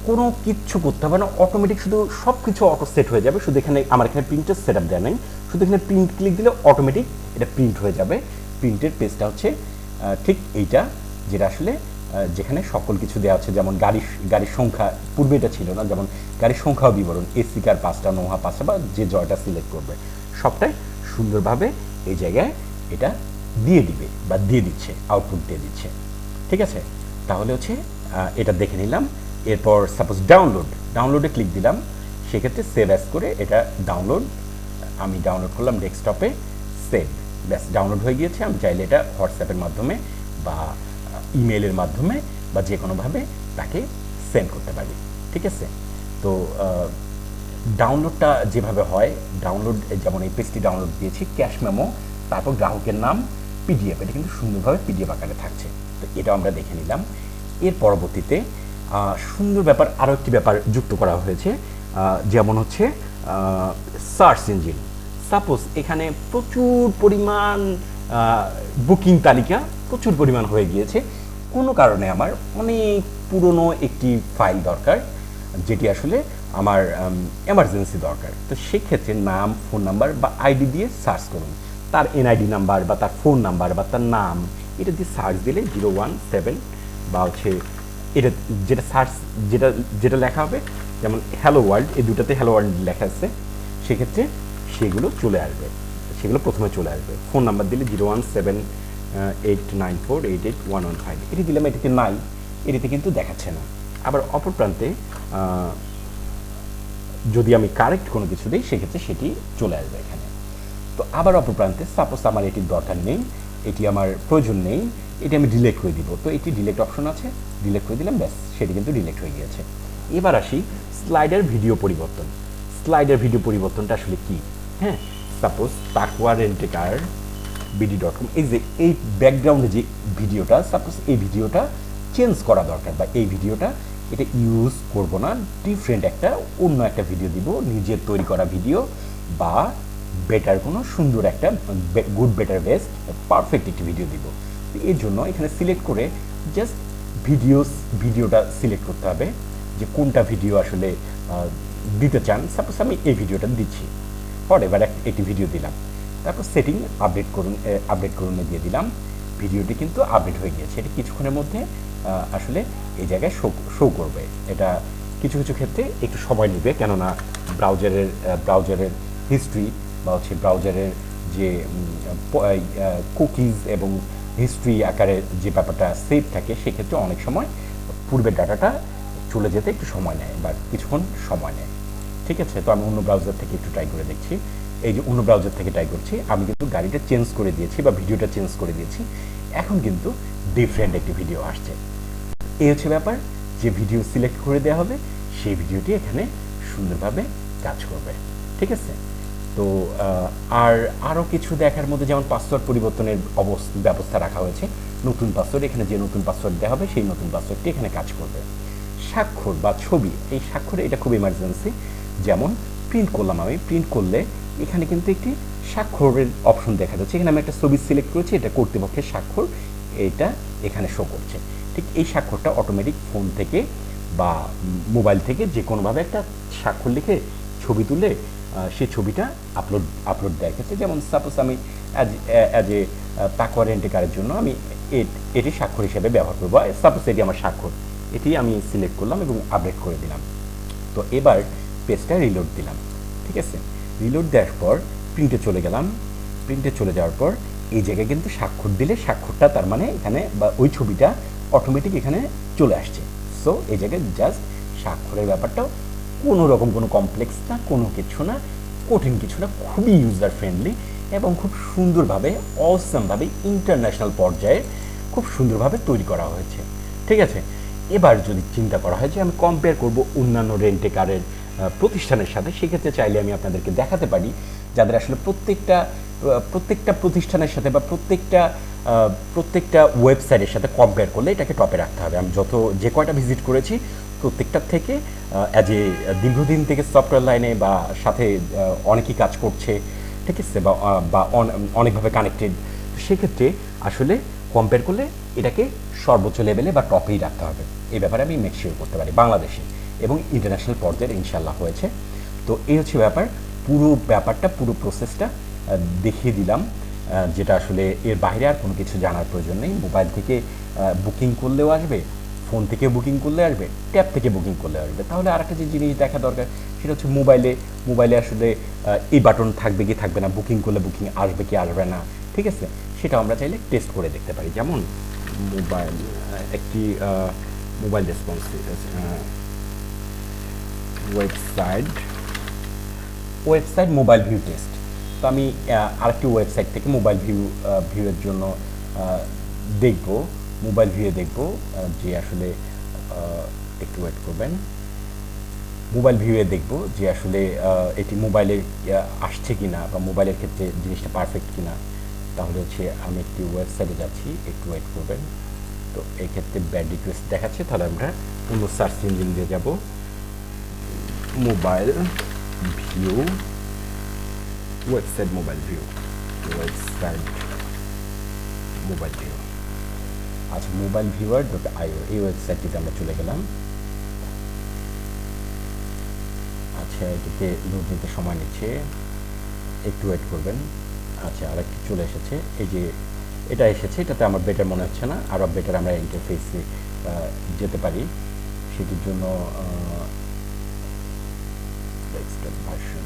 Speaker 1: কোনো কিচ্ছু করতে হবে না, অটোমেটিক শুধু সব কিছু অটো সেট হয়ে যাবে। শুধু আমার এখানে প্রিন্টের সেট আপ দেওয়া নেই, শুধু এখানে প্রিন্ট ক্লিক দিলে অটোমেটিক এটা প্রিন্ট হয়ে যাবে। প্রিন্টের পেজটা হচ্ছে ঠিক এইটা, যেটা আসলে যেখানে সকল কিছু দেওয়া হচ্ছে, যেমন গাড়ির সংখ্যা, পূর্বে এটা ছিল না, যেমন গাড়ির সংখ্যা বিবরণ, এসি কার 5টা, নোহা 5টা, বা যে জয়টা সিলেক্ট করবে সবটাই সুন্দরভাবে এই জায়গায় এটা দিয়ে দিবে বা দিয়ে দিচ্ছে, আউটপুট দিয়ে দিচ্ছে, ঠিক আছে। তাহলে হচ্ছে এটা দেখে নিলাম। এরপর সাপোজ ডাউনলোডে ক্লিক দিলাম, সেক্ষেত্রে সেভ অ্যাজ করে এটা আমি ডাউনলোড করলাম ডেস্কটপে, সেভ, ব্যাস ডাউনলোড হয়ে গিয়েছে। আমি চাইলে এটা হোয়াটসঅ্যাপের মাধ্যমে বা ইমেলের মাধ্যমে বা যে কোনোভাবে তাকে সেন্ড করতে পারি, ঠিক আছে। তো ডাউনলোডটা যেভাবে হয়, ডাউনলোড যেমন এই পেজটি ডাউনলোড দিয়েছি, ক্যাশ মেমো, তারপর গ্রাহকের নাম, পিডিএফ, এটা কিন্তু সুন্দরভাবে পিডিএফ আকারে থাকছে। তো এটা আমরা দেখে নিলাম। এর পরবর্তীতে সুন্দর ব্যাপার, আরও একটি ব্যাপার যুক্ত করা হয়েছে, যেমন হচ্ছে সার্চ ইঞ্জিন। সাপোজ এখানে প্রচুর পরিমাণ বুকিং তালিকা প্রচুর পরিমাণ হয়ে গিয়েছে, কোনো কারণে আমার অনেক পুরনো একটি ফাইল দরকার, যেটি আসলে আমার এমার্জেন্সি দরকার। তো সেক্ষেত্রে নাম, ফোন নাম্বার বা আইডি দিয়ে সার্চ করুন, তার এনআইডি নাম্বার বা তার ফোন নাম্বার বা তার নাম, এটা দিয়ে সার্চ দিলে 017 বা হচ্ছে এটা যেটা সার্চ যেটা যেটা লেখা হবে, যেমন হ্যালো ওয়ার্ল্ড, এই দুটাতে হ্যালো ওয়ার্ল্ড লেখা আছে, সেক্ষেত্রে সেগুলো চলে আসবে, সেগুলো প্রথমে চলে আসবে। ফোন নাম্বার দিলে 01789488115, এটি দিলাম, এটিতে নাই, এটিতে কিন্তু দেখাচ্ছে না। আবার অপর প্রান্তে যদি আমি কারেক্ট কোনো কিছু দিই, সেক্ষেত্রে সেটি চলে আসবে এখানে। তো আবার অপর প্রান্তে সাপোজ আমার এটির দরকার নেই, এটি আমার প্রয়োজন নেই, এটি আমি ডিলেট করে দিব, তো এটি ডিলেট অপশন আছে, ডিলেট করে দিলাম, ব্যাস সেটি কিন্তু ডিলেট হয়ে গিয়েছে। এবার আসি স্লাইডার ভিডিও পরিবর্তন। স্লাইডার ভিডিও পরিবর্তনটা আসলে কি? হ্যাঁ, সাপোজ তাকওয়া রেন্টেকার BD.com, এই যে এই ব্যাকগ্রাউন্ডে যে ভিডিওটা, সাপোজ এই ভিডিওটা চেঞ্জ করা দরকার, বা এই ভিডিওটা এটা ইউজ করব না, ডিফারেন্ট একটা অন্য একটা ভিডিও দিব, নিজের তৈরি করা ভিডিও, বা বেটার কোনো সুন্দর একটা গুড, বেটার, বেস্ট, পারফেক্ট একটি ভিডিও দিব। এর জন্য এখানে সিলেক্ট করে জাস্ট ভিডিওটা সিলেক্ট করতে হবে যে কোনটা ভিডিও আসলে দিতে চান। সাপোজ আমি এই ভিডিওটা দিচ্ছি, পরে এবার একটি ভিডিও দিলাম, তারপর সেটিং আপডেট করুন দিয়ে দিলাম, ভিডিওটি কিন্তু আপডেট হয়ে গিয়েছে। এটি কিছুক্ষণের মধ্যে আসলে এই জায়গায় শো করবে। এটা কিছু কিছু ক্ষেত্রে একটু সময় নেবে, কেননা ব্রাউজারের হিস্ট্রি বা হচ্ছে ব্রাউজারের যে কুকিজ এবং হিস্ট্রি আকারে যে ব্যাপারটা সেভ থাকে, সেক্ষেত্রে অনেক সময় পূর্বের ডাটাটা চলে যেতে একটু সময় নেয় বা কিছুক্ষণ সময় নেয়। ঠিক আছে, তো আমি অন্য ব্রাউজার থেকে একটু ট্রাই করে দেখছি। এই যে অন্য ব্রাউজার থেকে ট্রাই করছি, আমি কিন্তু গাড়িটা চেঞ্জ করে দিয়েছি বা ভিডিওটা চেঞ্জ করে দিয়েছি, এখন কিন্তু ডিফারেন্ট একটি ভিডিও আসছে। এই হচ্ছে ব্যাপার, যে ভিডিও সিলেক্ট করে দেওয়া হবে সেই ভিডিওটি এখানে সুন্দরভাবে কাজ করবে। ঠিক আছে, তো আরও কিছু দেখার মধ্যে যেমন পাসওয়ার্ড পরিবর্তনের ব্যবস্থা রাখা হয়েছে। নতুন পাসওয়ার্ড, এখানে যে নতুন পাসওয়ার্ড দেওয়া হবে সেই নতুন পাসওয়ার্ডটি এখানে কাজ করবে। স্বাক্ষর বা ছবি, এই স্বাক্ষরে এটা খুব ইমার্জেন্সি, যেমন প্রিন্ট করলাম, আমি প্রিন্ট করলে এখানে কিন্তু একটি স্বাক্ষরের অপশন দেখা যাচ্ছে। এখানে আমি একটা ছবি সিলেক্ট করেছি, এটা কর্তৃপক্ষের স্বাক্ষর, এটা এখানে শো করছে। ঠিক এই স্বাক্ষরটা অটোমেটিক ফোন থেকে বা মোবাইল থেকে যে কোনোভাবে একটা স্বাক্ষর লিখে ছবি তুলে সেই ছবিটা আপলোড দেওয়ার ক্ষেত্রে, যেমন সাপোজ আমি অ্যাজ এ তাকওয়া রেন্টেকারের জন্য আমি এটি স্বাক্ষর হিসেবে ব্যবহার করবো। সাপোজ এটি আমার স্বাক্ষর, এটি আমি সিলেক্ট করলাম এবং আপডেট করে দিলাম। তো এবার পেজটা রিলোড দিলাম। ঠিক আছে, রিলোড দেওয়ার পর প্রিন্টে চলে গেলাম। প্রিন্টে চলে যাওয়ার পর এই জায়গায় কিন্তু স্বাক্ষর দিলে স্বাক্ষরটা তার মানে এখানে বা ওই ছবিটা অটোমেটিক এখানে চলে আসছে। সো এই জায়গায় জাস্ট স্বাক্ষরের ব্যাপারটাও কোনো রকম কোনো কমপ্লেক্স না, কোনো কিছু না, কঠিন কিছু না, খুবই ইউজার ফ্রেন্ডলি এবং খুব সুন্দরভাবে, অসামভাবে, ইন্টারন্যাশনাল পর্যায়ে খুব সুন্দরভাবে তৈরি করা হয়েছে। ঠিক আছে, এবার যদি চিন্তা করা হয় যে আমি কম্পেয়ার করব অন্যান্য রেন্টেকারের প্রতিষ্ঠানের সাথে, সেক্ষেত্রে চাইলে আমি আপনাদেরকে দেখাতে পারি যাদের আসলে প্রত্যেকটা প্রতিষ্ঠানের সাথে বা প্রত্যেকটা ওয়েবসাইটের সাথে কম্পেয়ার করলে এটাকে টপে রাখতে হবে। আমি যে কয়টা ভিজিট করেছি প্রত্যেকটার থেকে অ্যাজ এ দীর্ঘদিন থেকে সফটওয়্যার লাইনে বা সাথে অনেকেই কাজ করছে, ঠিক আছে, বা অনেকভাবে কানেক্টেড, সেক্ষেত্রে আসলে কম্পেয়ার করলে এটাকে সর্বোচ্চ লেভেলে বা টপেই রাখতে হবে। এই ব্যাপারে আমি মেক শিওর করতে পারি বাংলাদেশে এবং ইন্টারন্যাশনাল পর্যায়ে ইনশাল্লাহ হয়েছে। তো এই হচ্ছে ব্যাপার, পুরো প্রসেসটা দেখিয়ে দিলাম, যেটা আসলে এর বাইরে আর কোনো কিছু জানার প্রয়োজন নেই। মোবাইল থেকে বুকিং করলেও আসবে, ফোন থেকে বুকিং করলে আসবে, ট্যাব থেকে বুকিং করলে আসবে। তাহলে আরেকটা যে জিনিস দেখা দরকার সেটা হচ্ছে মোবাইলে আসলে এই বাটন থাকবে কি থাকবে না, বুকিং করলে বুকিং আসবে কি আসবে না, ঠিক আছে, সেটা আমরা চাইলে টেস্ট করে দেখতে পারি। যেমন একটি mobile response website mobile view test. তো আমি আরেকটি ওয়েবসাইট থেকে মোবাইল ভিউয়ের জন্য মোবাইল ভিউয়ে দেখব যে আসলে একটু ওয়েট করবেন। মোবাইল ভিউয়ে দেখব যে আসলে এটি মোবাইলে আসছে কিনা বা মোবাইলের ক্ষেত্রে জিনিসটা পারফেক্ট কিনা। তাহলে হচ্ছে আমি একটি ওয়েবসাইটে যাচ্ছি, একটু ওয়েট করবেন। তো এই ক্ষেত্রে ব্যাড রিকোয়েস্ট দেখাচ্ছে, তাহলে আমরা অন্য সার্চ ইঞ্জিন দিয়ে যাব, mobile view, website mobile view, website mobile view. আচ্ছা, মোবাইল ভিউয়ার ডট আইও, এই ওয়েবসাইটটিতে আমরা চলে গেলাম। আচ্ছা, এটিতে লোড নিতে সময় নিচ্ছে, একটু ওয়েট করবেন। আচ্ছা, আরেকটি চলে এসেছে, এই যে এটা এসেছে, এটাতে আমার বেটার মনে হচ্ছে না, আরও বেটার আমরা ইন্টারফেসে যেতে পারি। সেটির জন্য ভার্সন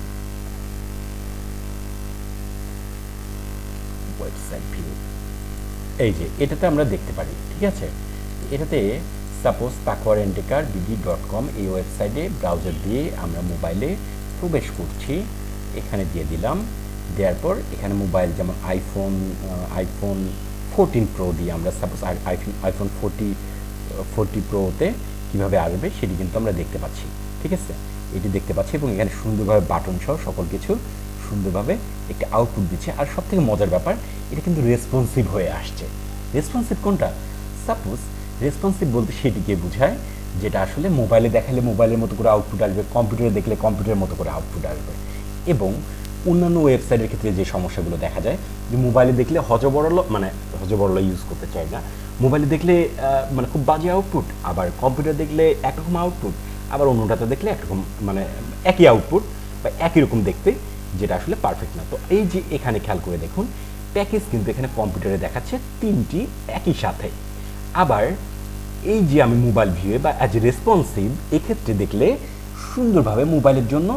Speaker 1: ওয়েবসাইট ভিউ, এই যে এটাতে আমরা দেখতে পারি। ঠিক আছে, এটাতে সাপোজ taquarentecar.bd.com এই ওয়েবসাইটে ব্রাউজার দিয়ে আমরা মোবাইলে প্রবেশ করছি, এখানে দিয়ে দিলাম। দেওয়ার পর এখানে মোবাইল যেমন আইফোন 14 প্রো দিয়ে আমরা সাপোজ আইফোন 40 প্রোতে কীভাবে আসবে সেটি কিন্তু আমরা দেখতে পাচ্ছি। ঠিক আছে, এটি দেখতে পাচ্ছি এবং এখানে সুন্দরভাবে বাটন সহ সকল কিছু সুন্দরভাবে একটি আউটপুট দিচ্ছে। আর সবথেকে মজার ব্যাপার, এটা কিন্তু রেসপন্সিভ হয়ে আসছে। রেসপন্সিভ কোনটা? সাপোজ রেসপন্সিভ বলতে সেটিকে বোঝায় যেটা আসলে মোবাইলে দেখালে মোবাইলের মতো করে আউটপুট আসবে, কম্পিউটারে দেখলে কম্পিউটারের মতো করে আউটপুট আসবে। এবং অন্যান্য ওয়েবসাইটের ক্ষেত্রে যে সমস্যাগুলো দেখা যায়, যে মোবাইলে দেখলে হজবরল ইউজ করতে চাই না, মোবাইলে দেখলে মানে খুব বাজে আউটপুট, আবার কম্পিউটার দেখলে একরকম আউটপুট, আবার অন্যটাতে দেখলে একরকম মানে একই আউটপুট বা একই রকম দেখতে, যেটা আসলে পারফেক্ট না। তো এই যে এখানে খেয়াল করে দেখুন, প্যাকেজ কিন্তু এখানে কম্পিউটারে দেখাচ্ছে 3টি একই সাথে। আবার এই যে আমি মোবাইল ভিউয়ে বা অ্যাজ এ রেসপন্সিভ এক্ষেত্রে দেখলে সুন্দরভাবে মোবাইলের জন্য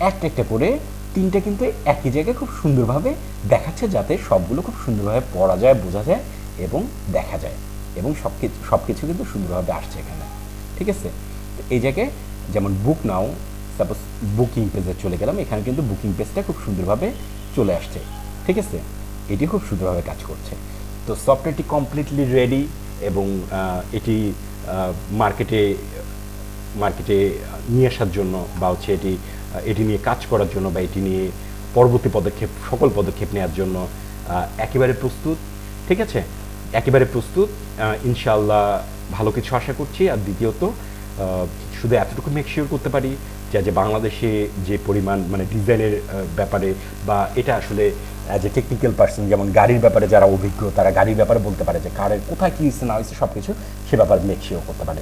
Speaker 1: একটা করে 3টা কিন্তু একই জায়গায় খুব সুন্দরভাবে দেখাচ্ছে, যাতে সবগুলো খুব সুন্দরভাবে পড়া যায়, বোঝা যায় এবং দেখা যায়, এবং সব কিছু কিন্তু সুন্দরভাবে আসছে এখানে। ঠিক আছে, তো এই জায়গায় যেমন বুক নাও, সাপোজ বুকিং পেজে চলে গেলাম, এখানে কিন্তু বুকিং পেজটা খুব সুন্দরভাবে চলে আসছে। ঠিক আছে, এটি খুব সুন্দরভাবে কাজ করছে। তো সফটওয়্যারটি কমপ্লিটলি রেডি এবং এটি মার্কেটে নিয়ে আসার জন্য বা হচ্ছে এটি নিয়ে কাজ করার জন্য বা এটি নিয়ে পরবর্তী সকল পদক্ষেপ নেওয়ার জন্য একেবারে প্রস্তুত। ঠিক আছে, একেবারে প্রস্তুত, ইনশাআল্লাহ ভালো কিছু আশা করছি। আর দ্বিতীয়ত শুধু এতটুকু মেক শিওর করতে পারি যে বাংলাদেশে যে পরিমাণ মানে ডিজাইনের ব্যাপারে বা এটা আসলে অ্যাজ এ টেকনিক্যাল পার্সন, যেমন গাড়ির ব্যাপারে যারা অভিজ্ঞ তারা গাড়ির ব্যাপারে বলতে পারে যে কারের কোথায় কী হয়েছে না হয়েছে সব কিছু সে ব্যাপারে মেক শিওর করতে পারে।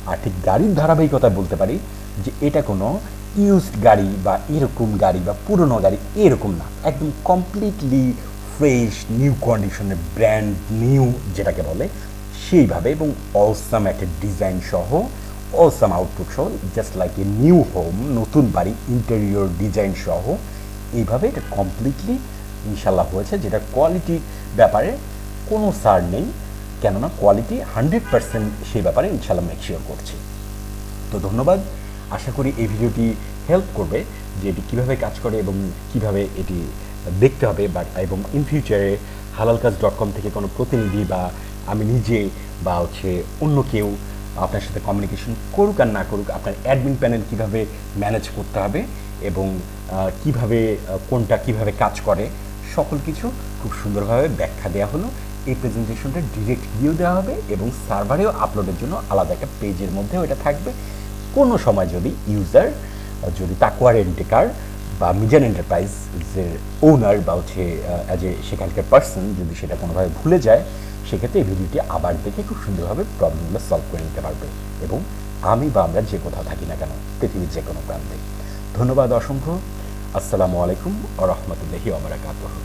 Speaker 1: আর ঠিক গাড়ির ধারাবাহিকতায় বলতে পারি যে এটা কোনো ইউজড গাড়ি বা এরকম গাড়ি বা পুরনো গাড়ি এরকম না, একদম কমপ্লিটলি ফ্রেশ নিউ কন্ডিশনের ব্র্যান্ড নিউ যেটাকে বলে সেইভাবে, এবং অলসাম একটা ডিজাইন সহ, অলসাম আউটপুট সহ, just like a new home, নতুন বাড়ি ইন্টেরিয়র ডিজাইন সহ এইভাবে এটা কমপ্লিটলি ইনশাল্লাহ হয়েছে, যেটা কোয়ালিটির ব্যাপারে কোনো ছাড় নেই, কেননা কোয়ালিটি 100% সেই ব্যাপারে ইনশাল্লাহ মেক শিওর করছি। তো ধন্যবাদ, আশা করি এই ভিডিওটি হেল্প করবে যে এটি কীভাবে কাজ করে এবং কিভাবে এটি দেখতে হবে। এবং ইন ফিউচারে halalkaz.com থেকে কোনো প্রতিনিধি বা আমি নিজে বা হচ্ছে অন্য কেউ আপনার সাথে কমিউনিকেশন করুক আর না করুক, আপনার অ্যাডমিন প্যানেল কীভাবে ম্যানেজ করতে হবে এবং কিভাবে কোনটা কিভাবে কাজ করে সকল কিছু খুব সুন্দরভাবে ব্যাখ্যা দেওয়া হলো। এই প্রেজেন্টেশনটা ডিরেক্ট ভিউ দেওয়া হবে এবং সার্ভারেও আপলোডের জন্য আলাদা একটা পেজের মধ্যেও এটা থাকবে। কোনো সময় যদি ইউজার যদি তাকওয়া রেন্টেকার বা মিজান এন্টারপ্রাইজের ওনার বা হচ্ছে অ্যাজ এ সেখানকার পার্সন যদি সেটা কোনোভাবে ভুলে যায়, সেক্ষেত্রে এই ভিডিওটি আবার দেখে খুব সুন্দরভাবে প্রবলেমগুলো সলভ করে নিতে পারবে, এবং আমি বা আমরা যে কোথাও থাকি না কেন পৃথিবীর যে কোনো প্রান্তে। ধন্যবাদ অসংখ্য। আসসালামু আলাইকুম ওয়া রাহমাতুল্লাহি ওয়া বারাকাতুহু।